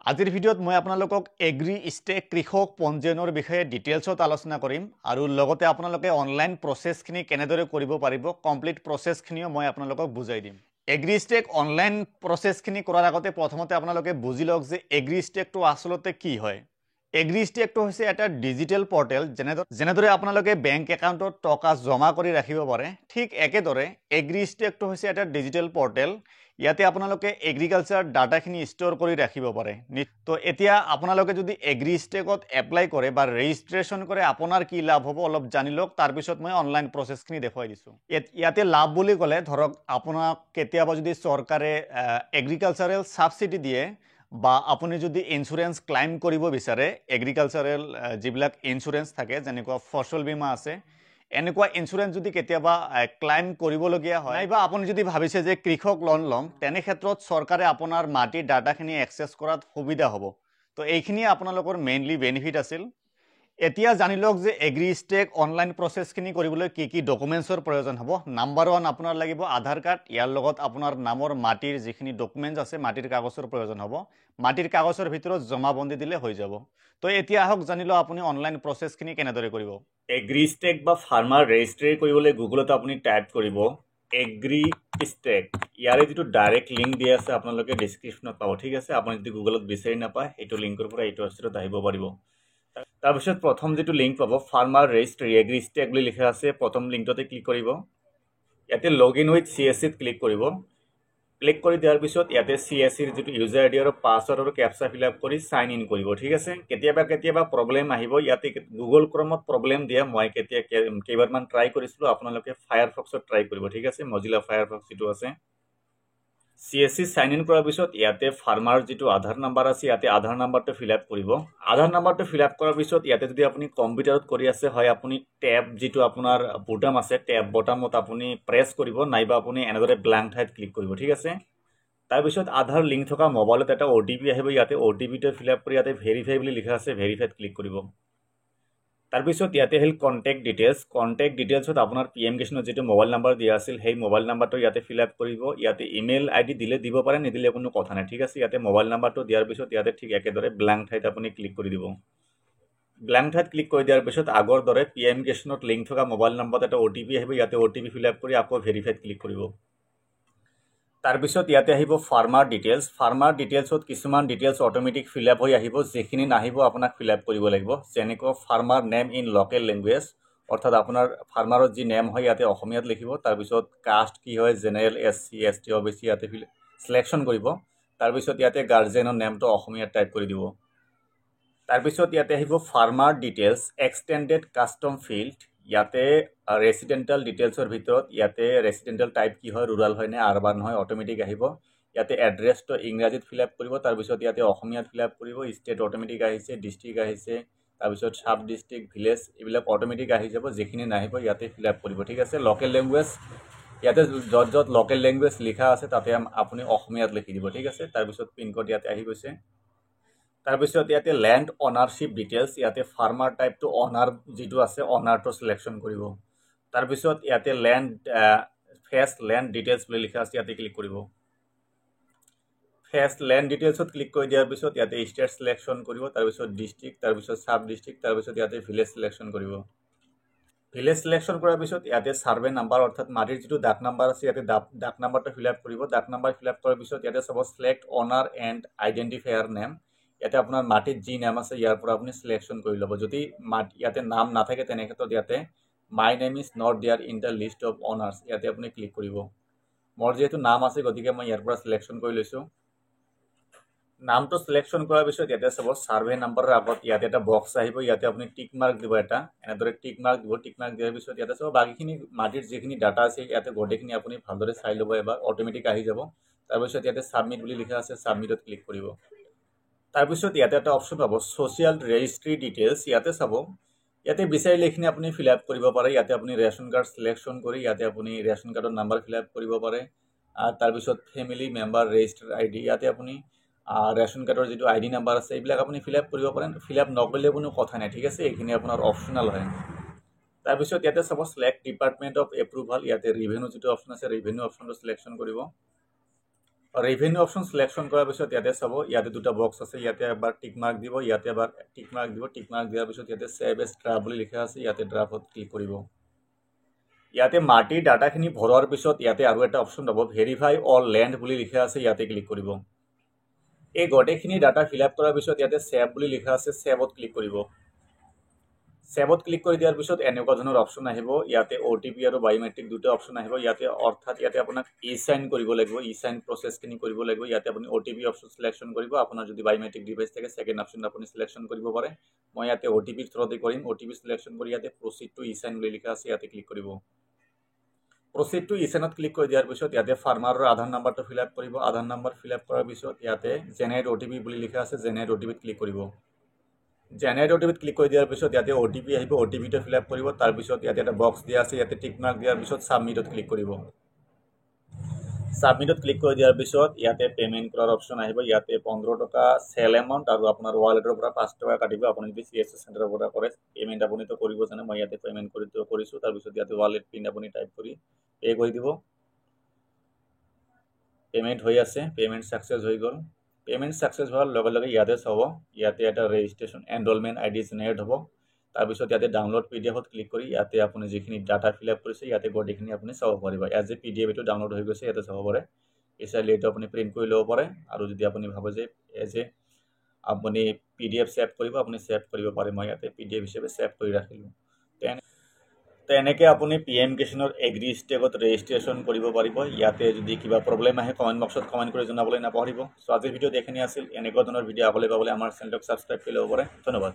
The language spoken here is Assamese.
আজিৰ ভিডিঅ'ত মই আপোনালোকক এগ্ৰি ষ্টেক কৃষক পঞ্জীয়নৰ বিষয়ে ডিটেইলছত আলোচনা কৰিম আৰু লগতে আপোনালোকে অনলাইন প্ৰচেছখিনি কেনেদৰে কৰিব পাৰিব কমপ্লিট প্ৰচেছখিনিও মই আপোনালোকক বুজাই দিম। এগ্ৰি ষ্টেক অনলাইন প্ৰচেছখিনি কৰাৰ আগতে প্ৰথমতে আপোনালোকে বুজি লওক যে এগ্ৰি ষ্টেকটো আচলতে কি হয়। এগ্ৰি ষ্টেকটো হৈছে এটা ডিজিটেল পৰ্টেল যেনেদৰে আপোনালোকে বেংক একাউণ্টত টকা জমা কৰি ৰাখিব পাৰে, ঠিক একেদৰে এগ্ৰি ষ্টেকটো হৈছে এটা ডিজিটেল পৰ্টেল। ইয়াতে আপোনালোকে এগ্ৰিকালচাৰ ডাটাখিনি ষ্ট'ৰ কৰি ৰাখিব পাৰে। তো এতিয়া আপোনালোকে যদি এগ্ৰি ষ্টেকত এপ্লাই কৰে বা ৰেজিষ্ট্ৰেশ্যন কৰে আপোনাৰ কি লাভ হ'ব অলপ জানি লওক, তাৰপিছত মই অনলাইন প্ৰচেছখিনি দেখুৱাই দিছোঁ। ইয়াতে লাভ বুলি ক'লে ধৰক আপোনাক কেতিয়াবা যদি চৰকাৰে এগ্ৰিকালচাৰেল ছাবচিডি দিয়ে বা আপুনি যদি ইঞ্চুৰেঞ্চ ক্লাইম কৰিব বিচাৰে, এগ্ৰিকালচাৰেল যিবিলাক ইঞ্চুৰেঞ্চ থাকে যেনেকুৱা ফচল বীমা আছে, এনেকুৱা ইঞ্চুৰেঞ্চ যদি কেতিয়াবা ক্লাইম কৰিবলগীয়া হয় নাইবা আপুনি যদি ভাবিছে যে কৃষক লোন ল'ম, তেনে ক্ষেত্ৰত চৰকাৰে আপোনাৰ মাটিৰ ডাটাখিনি এক্সেছ কৰাত সুবিধা হ'ব। তো এইখিনিয়ে আপোনালোকৰ মেইনলি বেনিফিট আছিল। এতিয়া জানি লওক যে এগ্ৰি ষ্টেক অনলাইন প্ৰচেছখিনি কৰিবলৈ কি কি ডকুমেণ্টছৰ প্ৰয়োজন হ'ব। নাম্বাৰ 1 আপোনাৰ লাগিব আধাৰ কাৰ্ড, ইয়াৰ লগত আপোনাৰ নামৰ মাটিৰ যিখিনি ডকুমেণ্টছ আছে মাটিৰ কাগজৰ প্ৰয়োজন হ'ব। মাটিৰ কাগজৰ ভিতৰত জমাবন্দী দিলে হৈ যাব। তো এতিয়া আহক জানি লওক আপুনি অনলাইন প্ৰচেছখিনি কেনেদৰে কৰিব। এগ্ৰি ষ্টেক বা ফাৰ্মাৰ ৰেজিষ্ট্ৰি কৰিবলৈ গুগলত আপুনি টাইপ কৰিব এগ্ৰি ষ্টেক। ইয়াৰে যিটো ডাইৰেক্ট লিংক দিয়া আছে আপোনালোকে ডিছক্ৰিপশ্যনত পাব, ঠিক আছে। আপুনি যদি গুগলত বিচাৰি নাপায় এইটো লিংকৰ পৰা এইটো ৱেবছাইটত আহিব পাৰিব। তাৰপিছত প্ৰথম যিটো লিংক পাব ফাৰ্মাৰ ৰেজিষ্ট্ৰি এগ্ৰি ষ্টেক বুলি লিখা আছে, প্ৰথম লিংকটোতে ক্লিক কৰিব। ইয়াতে লগ ইন উইথ CSCত ক্লিক কৰিব। ক্লিক কৰি দিয়াৰ পিছত ইয়াতে CSCৰ যিটো ইউজাৰ আইডি আৰু পাছৱৰ্ড আৰু কেপচা ফিল আপ কৰি সাইন ইন কৰিব, ঠিক আছে। কেতিয়াবা প্ৰব্লেম আহিব, ইয়াতে গুগল ক্ৰমত প্ৰব্লেম দিয়া মই কেইবাৰমান ট্ৰাই কৰিছিলোঁ, আপোনালোকে ফায়াৰফক্সত ট্ৰাই কৰিব, ঠিক আছে। মজিলা ফায়াৰফক্স যিটো আছে। CSC সাইন ইন কৰাৰ পিছত ইয়াতে ফাৰ্মাৰ যিটো আধাৰ নাম্বাৰ আছে ইয়াতে আধাৰ নাম্বাৰটো ফিল আপ কৰিব। আধাৰ নাম্বাৰটো ফিল আপ কৰাৰ পিছত ইয়াতে যদি আপুনি কম্পিউটাৰত কৰি আছে হয় আপুনি টেব যিটো আপোনাৰ বুটাম আছে টেব বটামত আপুনি প্ৰেছ কৰিব, নাইবা আপুনি এনেদৰে ব্লাংক ঠাইত ক্লিক কৰিব, ঠিক আছে। তাৰপিছত আধাৰ লিংক থকা মোবাইলত এটা OTP আহিব, ইয়াতে OTPটো ফিল আপ কৰি ইয়াতে ভেৰিফাই বুলি লিখা আছে ভেৰিফাইত ক্লিক কৰিব। তাৰপিছত ইয়াতে আহিল কণ্টেক্ট ডিটেইলছত আপোনাৰ PM কিষাণত যিটো মোবাইল নাম্বাৰ দিয়া আছিল সেই মোবাইল নাম্বাৰটো ইয়াতে ফিল আপ কৰিব। ইয়াতে ইমেইল ID দিলে দিব পাৰে, নিদিলে কোনো কথা নাই, ঠিক আছে। ইয়াতে মোবাইল নাম্বাৰটো দিয়াৰ পিছত ইয়াতে ঠিক একেদৰে ব্লাংক ঠাইত আপুনি ক্লিক কৰি দিব। ব্লাংক ঠাইত ক্লিক কৰি দিয়াৰ পিছত আগৰ দৰে PM কিষাণত লিংক থকা মোবাইল নাম্বাৰত এটা OTP আহিব, ইয়াতে OTP ফিল আপ কৰি আকৌ ভেৰিফাইত ক্লিক কৰিব। তাৰপিছত ইয়াতে আহিব ফাৰ্মাৰ ডিটেইলছত কিছুমান ডিটেইলছ অট'মেটিক ফিল আপ হৈ আহিব, যিখিনি নাহিব আপোনাক ফিল আপ কৰিব লাগিব। যেনেকৈ farmer name in local language, অৰ্থাৎ আপোনাৰ ফাৰ্মাৰৰ যি নেম হয় ইয়াতে অসমীয়াত লিখিব। তাৰপিছত কাষ্ট কি হয়, জেনেৰেল, SC ST OBC ইয়াতে চিলেকশ্যন কৰিব। তাৰপিছত ইয়াতে গাৰ্জেনৰ নেমটো অসমীয়াত টাইপ কৰি দিব। তাৰপিছত ইয়াতে আহিব farmer details extended custom field, ইয়াতে ৰেচিডেণ্টেল ডিটেইলছৰ ভিতৰত ইয়াতে ৰেচিডেণ্টেল টাইপ কি হয়, ৰুৰাল হয় নে আৰবান হয় অট'মেটিক আহিব। ইয়াতে এড্ৰেছটো ইংৰাজীত ফিল আপ কৰিব, তাৰপিছত ইয়াতে অসমীয়াত ফিল আপ কৰিব। ষ্টেট অট'মেটিক আহিছে, ডিষ্ট্ৰিক্ট আহিছে, তাৰপিছত সাব ডিষ্ট্ৰিক্ট, ভিলেজ এইবিলাক অট'মেটিক আহি যাব। যিখিনি নাহিব ইয়াতে ফিল আপ কৰিব, ঠিক আছে। লোকেল লেংগুৱেজ ইয়াতে য'ত লোকেল লেংগুৱেজ লিখা আছে তাতে আপুনি অসমীয়াত লিখি দিব, ঠিক আছে। তাৰপিছত পিনক'ড ইয়াতে আহি গৈছে। তাৰপিছত ইয়াতে লেণ্ড অনাৰশ্বিপ ডিটেইলছ, ইয়াতে ফাৰ্মাৰ টাইপটো অনাৰ যিটো আছে অনাৰটো চিলেকশ্যন কৰিব। তাৰপিছত ইয়াতে ফেষ্ট লেণ্ড ডিটেইলছ বুলি লিখা আছে, ইয়াতে ক্লিক কৰিব। ফেষ্ট লেণ্ড ডিটেইলছত ক্লিক কৰি দিয়াৰ পিছত ইয়াতে ষ্টেট চিলেকশ্যন কৰিব, তাৰপিছত ডিষ্ট্ৰিক্ট, তাৰপিছত সাব ডিষ্ট্ৰিক্ট, তাৰপিছত ইয়াতে ভিলেজ চিলেকশ্যন কৰিব। ভিলেজ চিলেকশ্যন কৰাৰ পিছত ইয়াতে ছাৰ্ভে নাম্বাৰ অৰ্থাৎ মাটিৰ যিটো ডাক নাম্বাৰ আছে ইয়াতে ডাক নাম্বাৰটো ফিল আপ কৰিব। ডাক নাম্বাৰ ফিল আপ কৰাৰ পিছত ইয়াতে চাব চিলেক্ট অনাৰ এণ্ড আইডেণ্টিফায়াৰ নেম, ইয়াতে আপোনাৰ মাটিত যি নাম আছে ইয়াৰ পৰা আপুনি চিলেকশ্যন কৰি ল'ব। যদি ইয়াতে নাম নাথাকে তেনে ক্ষেত্ৰত ইয়াতে my name is not there in the list of honours ইয়াতে আপুনি ক্লিক কৰিব। মোৰ যিহেতু নাম আছে গতিকে মই ইয়াৰ পৰা চিলেকশ্যন কৰি লৈছোঁ। নামটো চিলেকশ্যন কৰাৰ পিছত ইয়াতে চাব ছাৰ্ভে নাম্বাৰৰ আগত ইয়াতে এটা বক্স আহিব, ইয়াতে আপুনি টিক মাৰ্ক দিব এটা, এনেদৰে টিক মাৰ্ক দিব। টিক মাৰ্ক দিয়াৰ পিছত ইয়াতে চাব বাকীখিনি মাটিৰ যিখিনি ডাটা আছে ইয়াতে গোটেইখিনি আপুনি ভালদৰে চাই ল'ব এবাৰ, অট'মেটিক আহি যাব। তাৰপিছত ইয়াতে ছাবমিট বুলি লিখা আছে, ছাবমিটত ক্লিক কৰিব। তাৰপিছত ইয়াতে এটা অপশ্যন পাব ছ'চিয়েল ৰেজিষ্ট্ৰি ডিটেইলছ, ইয়াতে চাব ইয়াতে বিচাৰিলে এইখিনি আপুনি ফিল আপ কৰিব পাৰে। ইয়াতে আপুনি ৰেচন কাৰ্ড চিলেকশ্যন কৰি ইয়াতে আপুনি ৰেচন কাৰ্ডৰ নাম্বাৰ ফিল আপ কৰিব পাৰে। তাৰপিছত ফেমিলি মেম্বাৰ ৰেজিষ্টাৰ ID, ইয়াতে আপুনি ৰেচন কাৰ্ডৰ যিটো ID নাম্বাৰ আছে এইবিলাক আপুনি ফিল আপ কৰিব পাৰে। ফিল আপ নকৰিলে কোনো কথা নাই, ঠিক আছে, এইখিনি আপোনাৰ অপশ্যনেল হয়। তাৰপিছত ইয়াতে চাব চিলেক্ট ডিপাৰ্টমেণ্ট অফ এপ্ৰুভাল, ইয়াতে ৰিভেনিউ যিটো অপশ্যন আছে ৰিভেনিউ অপশ্যনটো চিলেকশ্যন কৰিব। ৰেভিনিউ অপশ্যন চিলেকশ্যন কৰাৰ পিছত ইয়াতে চাব, ইয়াতে দুটা বক্স আছে, ইয়াতে এবাৰ টিক মাৰ্ক দিব, ইয়াতে এবাৰ টিক মাৰ্ক দিব। টিক মাৰ্ক দিয়াৰ পিছত ইয়াতে ছেভ এজ ড্ৰাফ্ট বুলি লিখা আছে, ইয়াতে ড্ৰাফ্টত ক্লিক কৰিব। ইয়াতে মাটিৰ ডাটাখিনি ভৰোৱাৰ পিছত ইয়াতে আৰু এটা অপশ্যন পাব, ভেৰিফাই অল লেণ্ড বুলি লিখা আছে, ইয়াতে ক্লিক কৰিব। এই গোটেইখিনি ডাটা ফিল আপ কৰাৰ পিছত ইয়াতে ছেভ বুলি লিখা আছে, ছেভত ক্লিক কৰিব। ছেভত ক্লিক কৰি দিয়াৰ পিছত এনেকুৱা ধৰণৰ অপশ্যন আহিব, ইয়াতে OTP আৰু বায়োমেট্ৰিক দুটা অপশ্যন আহিব। ইয়াতে অৰ্থাৎ ইয়াতে আপোনাক ই-চাইন কৰিব লাগিব, ই-চাইন প্ৰচেছখিনি কৰিব লাগিব। ইয়াতে আপুনি OTP অপশ্যন চিলেকশ্যন কৰিব, আপোনাৰ যদি বায়োমেট্ৰিক ডিভাইচ থাকে ছেকেণ্ড অপশ্যন আপুনি চিলেকশ্যন কৰিব পাৰে। মই ইয়াতে OTP থ্ৰুতে কৰিম, OTP চিলেকশ্যন কৰি ইয়াতে প্ৰচিড টু ই-চাইন বুলি লিখা আছে, ইয়াতে ক্লিক কৰিব। প্ৰচিড টু ই-চাইনত ক্লিক কৰি দিয়াৰ পিছত ইয়াতে ফাৰ্মাৰৰ আধাৰ নাম্বাৰটো ফিল আপ কৰিব। আধাৰ নাম্বাৰ ফিল আপ কৰাৰ পিছত ইয়াতে জেনেৰেট OTP বুলি লিখা আছে, জেনেৰেট OTPত ক্লিক কৰিব। জেনেৰেট OTPত ক্লিক কৰি দিয়াৰ পিছত ইয়াতে OTP আহিব, OTPটো ফিল আপ কৰিব। তাৰপিছত ইয়াতে এটা বক্স দিয়া আছে, ইয়াতে টিক মাৰ্ক দিয়াৰ পিছত ছাবমিটত ক্লিক কৰিব। ছাবমিটত ক্লিক কৰি দিয়াৰ পিছত ইয়াতে পে'মেণ্ট কৰাৰ অপশ্যন আহিব। ইয়াতে 15 টকা চেল এমাউণ্ট আৰু আপোনাৰ ৱালেটৰ পৰা 5 টকা কাটিব। আপুনি যদি CSC চেণ্টাৰৰ পৰা কৰে পে'মেণ্ট আপুনিতো কৰিব জানে, মই ইয়াতে পে'মেণ্ট কৰিছোঁ। তাৰপিছত ইয়াতে ৱালেট পিন আপুনি টাইপ কৰি পে' কৰি দিব। পে'মেণ্ট হৈ আছে, পে'মেণ্ট ছাকচেছ হৈ গ'ল। পে'মেণ্ট ছাকচেছ হোৱাৰ লগে লগে ইয়াতে চাব, ইয়াতে এটা ৰেজিষ্ট্ৰেশ্যন এনৰলমেণ্ট ID জেনেৰেট হ'ব। তাৰপিছত ইয়াতে ডাউনলোড PDF-ত ক্লিক কৰি ইয়াতে আপুনি যিখিনি ডাটা ফিল আপ কৰিছে ইয়াতে গোটেইখিনি আপুনি চাব পাৰিব। এজ এ PDF এইটো ডাউনলোড হৈ গৈছে, ইয়াতে চাব পাৰে। এছাইলি এইটো আপুনি প্ৰিণ্ট কৰি ল'ব পাৰে, আৰু যদি আপুনি ভাবে যে এজ এ আপুনি PDF ছেভ কৰিব, আপুনি ছেভ কৰিব পাৰে। মই ইয়াতে PDF হিচাপে ছেভ কৰি ৰাখিলোঁ। তো এনেকৈ আপুনি PM কিষাণৰ এগ্ৰি ষ্টেকত ৰেজিষ্ট্ৰেশ্যন কৰিব পাৰিব। ইয়াতে যদি কিবা প্ৰব্লেম আহে কমেণ্ট বক্সত কমেণ্ট কৰি জনাবলৈ নাপাহৰিব। চ' আজিৰ ভিডিঅ'ত এইখিনি আছিল। এনেকুৱা ধৰণৰ ভিডিঅ' আগলৈ পাবলৈ আমাৰ চেনেলটোক ছাবস্ক্ৰাইব কৰি ল'ব পাৰে। ধন্যবাদ।